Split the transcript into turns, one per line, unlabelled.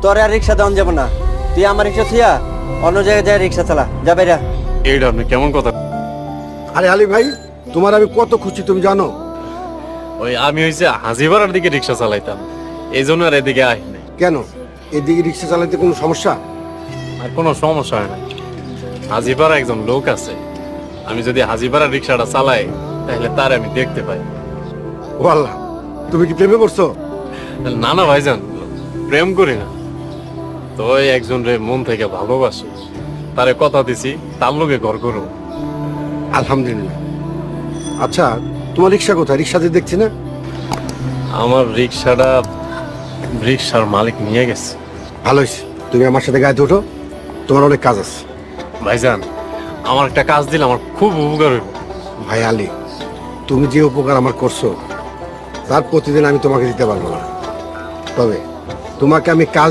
তোর আর রিক্সা দেওয়া যাবো না, তুই আমার রিক্সা থুয়া অন্য জায়গায় যায় রিক্সা চালা, যা বাইরা।
এইটা আপনি কেমন কথা?
আরে আলী ভাই, তোমার আমি কত খুশি তুমি জানো।
ওই আমি হইছে হাজিপাড়ার দিকে রিক্সা চালাইতাম, এই জন্য আর এদিকে আই নাই।
কেন, এদিকে রিক্সা চালাতে কোনো সমস্যা?
আর কোনো সমস্যা হয় না। হাজিপাড়া একজন লোক আছে, আমি যদি হাজিপাড়ার রিক্সাটা চালাই তাহলে তার আমি দেখতে পাই।
ও আল্লাহ, তুমি কি প্রেমে পড়ছো?
না না ভাইজান, প্রেম করি না তো, ওই একজন রে মন থেকে ভালোবাসি, তারে কথা দিছি তার লোকে ঘর করো।
আলহামদুলিল্লাহ। আচ্ছা, তোমার রিক্সা কোথায়? রিক্সাতে দেখছি না।
আমার রিক্সাটা রিক্সার মালিক নিয়ে গেছে।
ভালো হয়েছে, তুমি আমার সাথে গাড়িতে ওঠো, তোমার অনেক কাজ আছে।
ভাইজান, আমার একটা কাজ দিলে আমার খুব উপকার হইব।
ভাই আলী, তুমি যে উপকার আমার করছো তার প্রতিদিন আমি তোমাকে দিতে পারবো না, তবে তোমাকে আমি কাজ